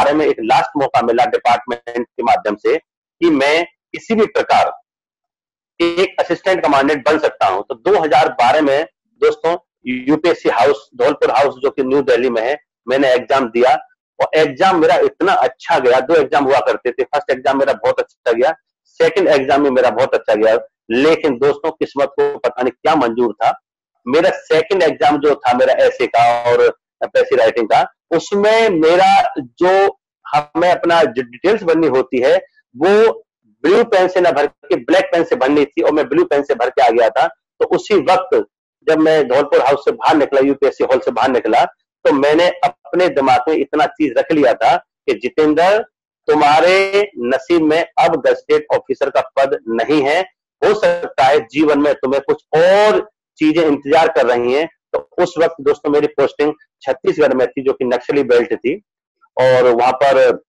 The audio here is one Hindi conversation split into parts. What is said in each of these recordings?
2012 में एक लास्ट मौका मिला डिपार्टमेंट के माध्यम से कि मैं किसी भी प्रकार एक असिस्टेंट कमांडेंट बन सकता हूं। तो 2012 में दोस्तों यूपीएससी हाउस, धौलपुर हाउस जो कि न्यू दिल्ली में है, मैंने एग्जाम दिया और एग्जाम मेरा इतना अच्छा गया। 2 एग्जाम हुआ करते थे, फर्स्ट एग्जाम मेरा बहुत अच्छा गया, सेकंड एग्जाम में मेरा बहुत अच्छा गया। लेकिन दोस्तों किस्मत को पता नहीं क्या मंजूर था, मेरा सेकंड एग्जाम जो था मेरा ऐसे का और पैसी राइटिंग का, उसमें मेरा जो हमें अपना जो डिटेल्स भरनी होती है वो ब्लू पेन से ना भर के ब्लैक पेन से भरनी थी और मैं ब्लू पेन से भर के आ गया था। तो उसी वक्त जब मैं धौलपुर हाउस से बाहर निकला, यूपीएससी हॉल से बाहर निकला, तो मैंने अपने दिमाग में इतना चीज रख लिया था कि जितेंद्र, तुम्हारे नसीब में अब गजेटेड ऑफिसर का पद नहीं है, हो सकता है जीवन में तुम्हें कुछ और चीजें इंतजार कर रही हैं। तो उस वक्त दोस्तों मेरी पोस्टिंग छत्तीसगढ़ में थी, जो कि नक्सली बेल्ट थी, और वहां पर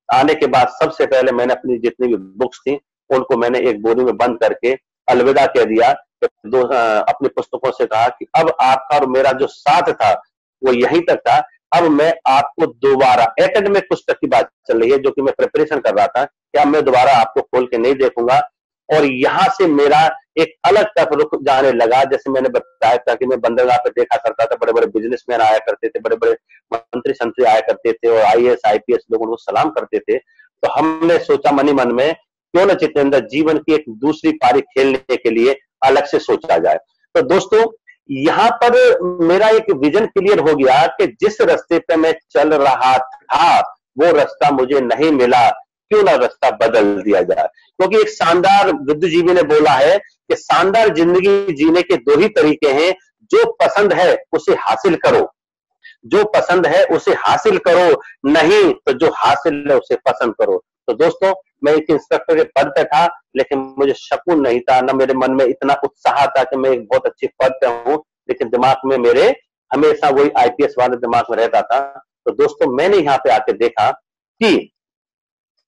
आने के बाद सबसे पहले मैंने अपनी जितनी भी बुक्स थी उनको मैंने एक बोरी में बंद करके अलविदा कह दिया। अपनी पुस्तकों से कहा कि अब आपका और मेरा जो साथ था वो यहीं तक था, अब मैं आपको दोबारा एकेडमिक पुस्तक की बात चल रही है जो कि मैं प्रिपरेशन कर रहा था, कि अब मैं दोबारा आपको खोल के नहीं देखूंगा। और यहां से मेरा एक अलग तरफ रुख जाने लगा। जैसे मैंने बताया था कि मैं बंदरगाह पे देखा करता था, बड़े बड़े बिजनेसमैन आया करते थे, बड़े बड़े मंत्री संतरी आया करते थे और आईएएस आईपीएस लोग उनको सलाम करते थे। तो हमने सोचा मनी मन में, क्यों न जितेंद्र जीवन की एक दूसरी पारी खेलने के लिए अलग से सोचा जाए। तो दोस्तों यहां पर मेरा एक विजन क्लियर हो गया कि जिस रास्ते पे मैं चल रहा था वो रास्ता मुझे नहीं मिला, क्यों ना रास्ता बदल दिया जाए। क्योंकि एक शानदार बुद्धिजीवी ने बोला है कि शानदार जिंदगी जीने के 2 ही तरीके हैं, जो पसंद है उसे हासिल करो, जो पसंद है उसे हासिल करो, नहीं तो जो हासिल है उसे पसंद करो। तो दोस्तों मैं एक इंस्पेक्टर के पद पे था, लेकिन मुझे शकून नहीं था, ना मेरे मन में इतना उत्साह था कि मैं एक बहुत अच्छे पद पे हूं, लेकिन दिमाग में मेरे हमेशा वही आईपीएस वाले दिमाग में रहता था। तो दोस्तों मैंने यहाँ पे आके देखा कि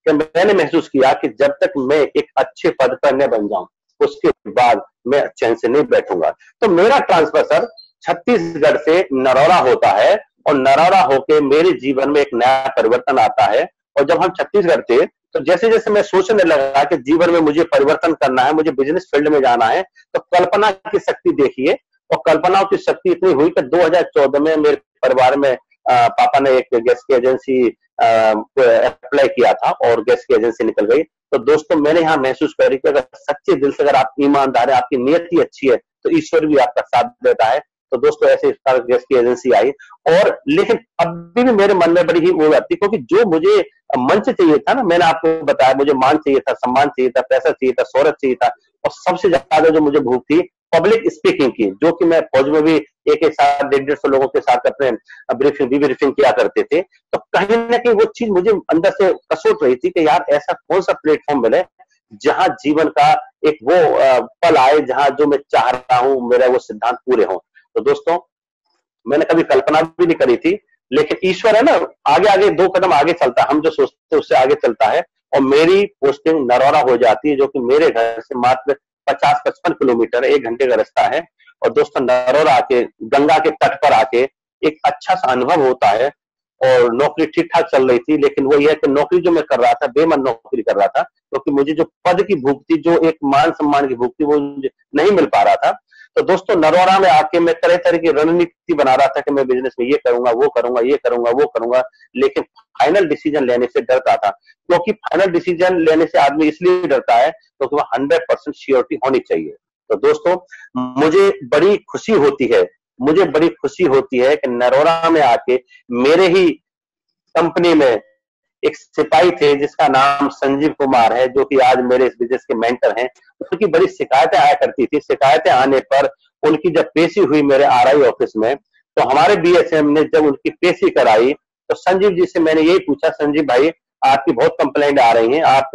मैंने महसूस किया कि जब तक मैं एक अच्छे पद पर न बन जाऊं उसके बाद मैं चैन से नहीं बैठूंगा। तो मेरा ट्रांसफर सर छत्तीसगढ़ से नरौरा होता है और नरौरा होके मेरे जीवन में एक नया परिवर्तन आता है। और जब हम छत्तीसगढ़ थे तो जैसे जैसे मैं सोचने लगा कि जीवन में मुझे परिवर्तन करना है, मुझे बिजनेस फील्ड में जाना है, तो कल्पना की शक्ति देखिए, और कल्पनाओं की शक्ति इतनी हुई कि 2014 में मेरे परिवार में पापा ने एक गैस की एजेंसी अप्लाई किया था और गैस की एजेंसी निकल गई। तो दोस्तों मैंने यहाँ महसूस करी कि अगर सच्चे दिल से अगर आप ईमानदार है, आपकी नीयत ही अच्छी है, तो ईश्वर भी आपका साथ देता है। तो दोस्तों ऐसे गैस की एजेंसी आई, और लेकिन अभी भी मेरे मन में बड़ी ही वो आती, क्योंकि जो मुझे मंच चाहिए था ना, मैंने आपको बताया मुझे मान चाहिए था, सम्मान चाहिए था, पैसा चाहिए था, शोहरत चाहिए था, और सबसे ज्यादा जो मुझे भूख थी पब्लिक स्पीकिंग की, जो कि मैं फौज में भी एक साथ 150 लोगों के साथ अपने ब्रीफिंग किया करते थे। तो कहीं ना कहीं वो चीज मुझे अंदर से कसोट रही थी कि यार ऐसा कौन सा प्लेटफॉर्म मिले जहां जीवन का एक वो पल आए, जहां जो मैं चाह रहा हूं मेरा वो सिद्धांत पूरे हों। तो दोस्तों मैंने कभी कल्पना भी नहीं करी थी, लेकिन ईश्वर है ना, आगे आगे 2 कदम आगे चलता है, हम जो सोचते हैं उससे आगे चलता है, और मेरी पोस्टिंग नरौरा हो जाती है, जो कि मेरे घर से मात्र 50-55 किलोमीटर 1 घंटे का रास्ता है। और दोस्तों नरौरा आके, गंगा के तट पर आके एक अच्छा सा अनुभव होता है, और नौकरी ठीक ठाक चल रही थी। लेकिन वो ये है कि नौकरी जो मैं कर रहा था, बेमन नौकरी कर रहा था, क्योंकि मुझे जो पद की भूख थी, जो एक मान सम्मान की भूख थी, वो नहीं मिल पा रहा था। तो दोस्तों नरौरा में आके मैं तरह तरह की रणनीति बना रहा था कि मैं बिजनेस में ये करूंगा, वो करूंगा, ये करूंगा, वो करूंगा, लेकिन फाइनल डिसीजन लेने से डरता था। क्योंकि फाइनल डिसीजन लेने से आदमी इसलिए डरता है क्योंकि वह 100% श्योरिटी होनी चाहिए। तो दोस्तों मुझे बड़ी खुशी होती है, मुझे बड़ी खुशी होती है कि नरौरा में आके मेरे ही कंपनी में एक सिपाही थे जिसका नाम संजीव कुमार है, जो कि आज मेरे इस बिजनेस के मेंटर हैं। उनकी बड़ी शिकायतें आया करती थी। शिकायतें आने पर उनकी जब पेशी हुई मेरे आरआई ऑफिस में, तो हमारे बीएसएम ने जब उनकी पेशी कराई, तो संजीव जी से मैंने यही पूछा, संजीव भाई आपकी बहुत कंप्लेंट आ रही हैं, आप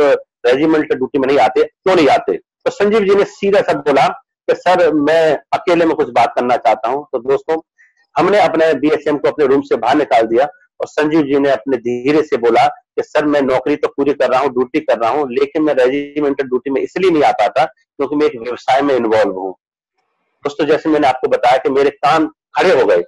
रेजिमेंट ड्यूटी में नहीं आते, क्यों नहीं आते? तो संजीव जी ने सीधा सा बोला कि सर मैं अकेले में कुछ बात करना चाहता हूं। तो दोस्तों हमने अपने बीएसएम को अपने रूम से बाहर निकाल दिया, और संजीव जी ने अपने धीरे से बोला कि सर मैं नौकरी तो पूरी कर रहा हूँ, ड्यूटी कर रहा हूँ, लेकिन मैं रेजिमेंटल ड्यूटी में इसलिए नहीं आ पाता क्योंकि मैं एक व्यवसाय में इन्वॉल्व हूँ। दोस्तों जैसे मैंने आपको बताया कि मेरे कान खड़े हो गए,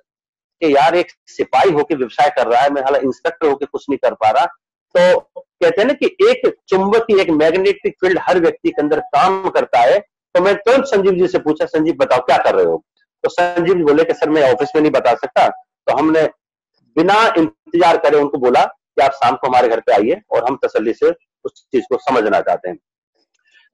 कि यार एक सिपाही होके व्यवसाय कर रहा है, मैं हालांकि इंस्पेक्टर होके कुछ नहीं कर पा रहा। तो कहते हैं ना कि एक चुंबकीय, एक मैग्नेटिक फील्ड हर व्यक्ति के अंदर काम करता है। तो मैं तुरंत संजीव जी से पूछा, संजीव बताओ क्या कर रहे हो? तो संजीव जी बोले कि सर मैं ऑफिस में नहीं बता सकता। तो हमने बिना इंतजार करे उनको बोला कि आप शाम को हमारे घर पे आइए और हम तसल्ली से उस चीज को समझना चाहते हैं।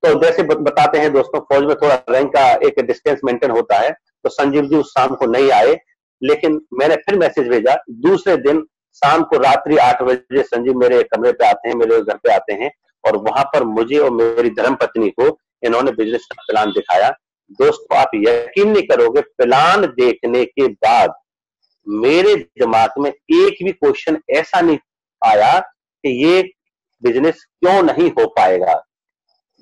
तो जैसे बताते हैं दोस्तों, फौज में थोड़ा रैंक का एक डिस्टेंस मेंटेन होता है। तो संजीव जी उस शाम को नहीं आए, लेकिन मैंने फिर मैसेज भेजा। दूसरे दिन शाम को रात्रि 8 बजे संजीव मेरे कमरे पे आते हैं, मेरे घर पे आते हैं, और वहां पर मुझे और मेरी धर्म पत्नी को इन्होंने बिजनेस का प्लान दिखाया। दोस्तों आप यकीन नहीं करोगे, प्लान देखने के बाद मेरे दिमाग में एक भी क्वेश्चन ऐसा नहीं आया कि ये बिजनेस क्यों नहीं हो पाएगा,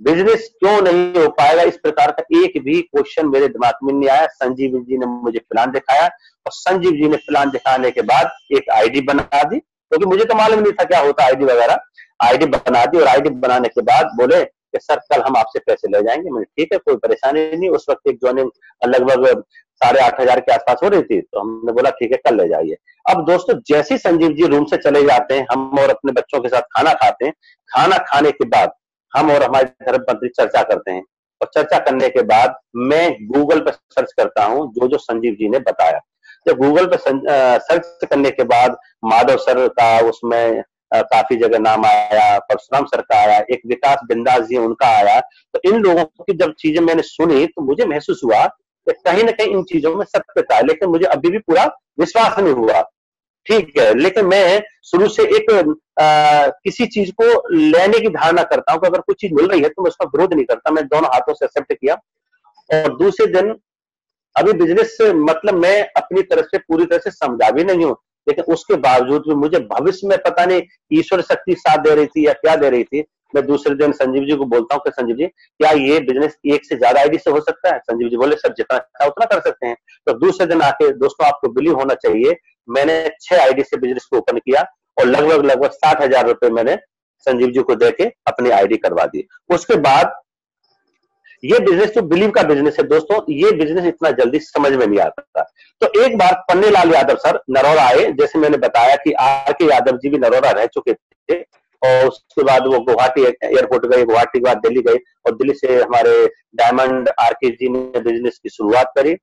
बिजनेस क्यों नहीं हो पाएगा, इस प्रकार का एक भी क्वेश्चन मेरे दिमाग में नहीं आया। संजीव जी ने मुझे प्लान दिखाया, और संजीव जी ने प्लान दिखाने के बाद एक आईडी बना दी, क्योंकि मुझे तो मालूम नहीं था क्या होता आईडी वगैरह। आईडी बना दी, और आईडी बनाने के बाद बोले कि सर कल हम आपसे पैसे ले जाएंगे। मैंने ठीक है, कोई परेशानी नहीं। उस वक्त एक ज्वाइनिंग लगभग 8,500 के आसपास हो रही थी, तो हमने बोला ठीक है कल ले जाइए। अब दोस्तों जैसे संजीव जी रूम से चले जाते हैं, हम और अपने बच्चों के साथ खाना खाते हैं। खाना खाने के बाद हम और हमारे धर्मपत्नी चर्चा करते हैं, और चर्चा करने के बाद मैं गूगल पर सर्च करता हूं जो जो संजीव जी ने बताया। जब गूगल पर सर्च करने के बाद माधव सर का उसमें काफी जगह नाम आया, परशुराम सर का आया, एक विकास बिंदास जी उनका आया। तो इन लोगों की जब चीजें मैंने सुनी तो मुझे महसूस हुआ कि कहीं ना कहीं इन चीजों में सत्यता है, लेकिन मुझे अभी भी पूरा विश्वास नहीं हुआ। ठीक है, लेकिन मैं शुरू से एक किसी चीज को लेने की धारणा करता हूं कि अगर कुछ चीज मिल रही है तो मैं उसका विरोध नहीं करता, मैं दोनों हाथों से एक्सेप्ट किया। और दूसरे दिन अभी बिजनेस से मतलब मैं अपनी तरफ से पूरी तरह से समझा भी नहीं हूं, लेकिन उसके बावजूद भी मुझे भविष्य में पता नहीं ईश्वर शक्ति साथ दे रही थी या क्या दे रही थी। मैं दूसरे दिन संजीव जी को बोलता हूँ कि संजीव जी क्या ये बिजनेस एक से ज्यादा आईडी से हो सकता है? संजीव जी बोले सर जितना अच्छा उतना कर सकते हैं। तो दूसरे दिन आके दोस्तों आपको बिलीव होना चाहिए, मैंने 6 आईडी से बिजनेस को ओपन किया, और लगभग 60,000 रुपए मैंने संजीव जी को देके अपनी आईडी करवा दी। उसके बाद ये बिजनेस जो बिलीव का बिजनेस है दोस्तों, ये बिजनेस इतना जल्दी समझ में नहीं आता था। तो एक बार पन्नेलाल यादव सर नरौरा आए, जैसे मैंने बताया कि आर के यादव जी भी नरौरा रह चुके थे, और उसके बाद वो गुवाहाटी एयरपोर्ट गए, गुवाहाटी के बाद दिल्ली गए, और दिल्ली से हमारे डायमंड आर के जी ने बिजनेस की शुरुआत करी,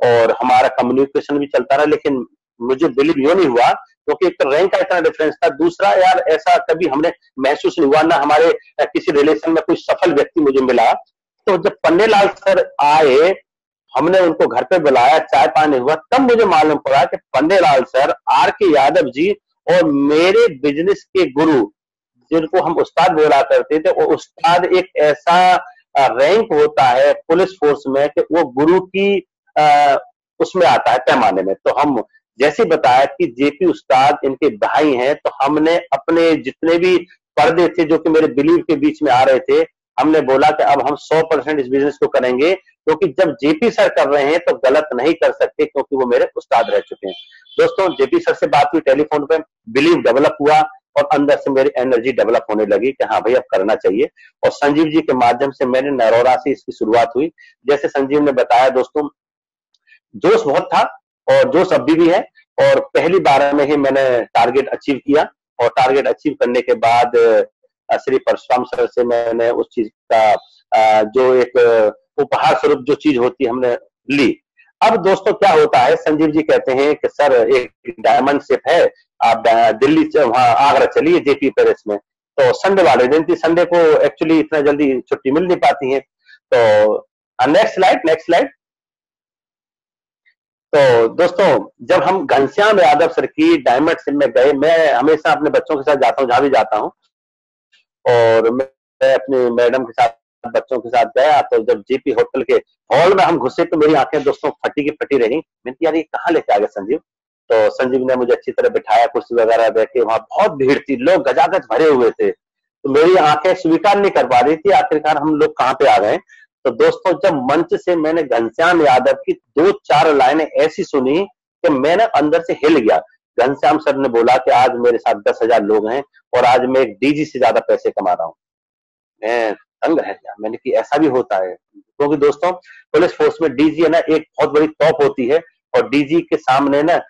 और हमारा कम्युनिकेशन भी चलता रहा। लेकिन मुझे बिलीव यूं नहीं हुआ, क्योंकि एक तो रैंक का इतना डिफरेंस था, दूसरा यार ऐसा कभी हमने महसूस नहीं हुआ, ना हमारे किसी रिलेशन में कोई सफल व्यक्ति मुझे मिला। तो जब पन्नेलाल सर आए, हमने उनको घर पे बुलाया, चाय पानी हुआ, तब मुझे मालूम पड़ा कि पन्नेलाल सर, आर के यादव जी और मेरे बिजनेस के गुरु, जिनको हम उस्ताद बोला करते थे, वो उस्ताद एक ऐसा रैंक होता है पुलिस फोर्स में कि वो गुरु की उसमें आता है पैमाने में। तो हम जैसे बताया कि जेपी उस्ताद इनके भाई हैं, तो हमने अपने जितने भी पर्दे थे जो कि मेरे बिलीव के बीच में आ रहे थे, हमने बोला कि अब हम 100% इस बिजनेस को करेंगे, क्योंकि जब जेपी सर कर रहे हैं तो गलत नहीं कर सकते, क्योंकि वो मेरे उस्ताद रह चुके हैं। दोस्तों जेपी सर से बात हुई टेलीफोन पे, बिलीव डेवलप हुआ, और अंदर से मेरी एनर्जी डेवलप होने लगी कि हाँ भाई अब करना चाहिए। और संजीव जी के माध्यम से मैंने नरौरा से इसकी शुरुआत हुई। जैसे संजीव ने बताया दोस्तों, जोश बहुत था, और जोश अभी भी है, और पहली बार में ही मैंने टारगेट अचीव किया, और टारगेट अचीव करने के बाद श्री परशुराम सर से मैंने उस चीज का जो एक उपहार स्वरूप जो चीज होती है हमने ली। अब दोस्तों क्या होता है, संजीव जी कहते हैं कि सर एक डायमंड शिप है, आप दिल्ली से वहां आगरा चलिए जेपी पैलेस में। तो संडे वाले दिन थी, संडे को एक्चुअली इतना जल्दी छुट्टी मिल नहीं पाती है। तो नेक्स्ट स्लाइड, नेक्स्ट स्लाइड। तो दोस्तों जब हम घनश्याम यादव सर की डायमंड शिप में गए, मैं हमेशा अपने बच्चों के साथ जाता हूँ जहां भी जाता हूँ, और मैं अपनी मैडम के साथ, बच्चों के साथ गया। तो जब जीपी होटल के हॉल में हम घुसे तो मेरी आंखें दोस्तों फटी की फटी रही। मैंने यार ये कहाँ लेके आ गए संजीव? तो संजीव ने मुझे अच्छी तरह बिठाया, कुर्सी वगैरह बैठे, वहां बहुत भीड़ थी, लोग गजागज भरे हुए थे, तो मेरी आंखें स्वीकार नहीं कर पा रही थी आखिरकार हम लोग कहाँ पे आ गए। तो दोस्तों जब मंच से मैंने घनश्याम यादव की 2-4 लाइनें ऐसी सुनी कि मैंने अंदर से हिल गया। घनश्याम सर ने बोला कि आज मेरे साथ 10,000 लोग हैं, और आज मैं एक डीजी से ज्यादा पैसे कमा रहा हूँ। मैं दंग रह गया, मैंने कि ऐसा भी होता है, क्योंकि दोस्तों पुलिस फोर्स में डीजी है ना एक बहुत बड़ी तोप होती है, और डीजी के सामने ना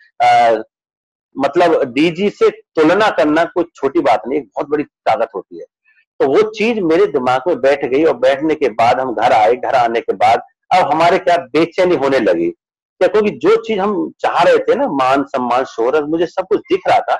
मतलब डीजी से तुलना करना कोई छोटी बात नहीं, एक बहुत बड़ी ताकत होती है। तो वो चीज मेरे दिमाग में बैठ गई और बैठने के बाद हम घर आए, घर आने के बाद अब हमारे क्या बेचैनी होने लगी क्या, क्योंकि जो चीज हम चाह रहे थे ना, मान सम्मान शोहरत, मुझे सब कुछ दिख रहा था,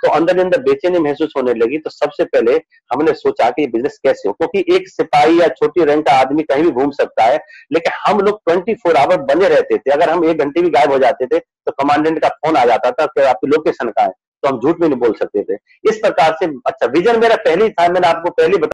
तो अंदर ही अंदर बेचैनी महसूस होने लगी। तो सबसे पहले हमने सोचा कि ये बिजनेस कैसे हो, क्योंकि एक सिपाही या छोटी रैंक का आदमी कहीं भी घूम सकता है, लेकिन हम लोग 24 आवर बने रहते थे। अगर हम 1 घंटे भी गायब हो जाते थे तो कमांडेंट का फोन आ जाता था कि आपकी लोकेशन कहाँ है, तो हम झूठ भी नहीं बोल सकते थे। इस प्रकार से अच्छा विजन मेरा पहले ही था, मैंने आपको पहले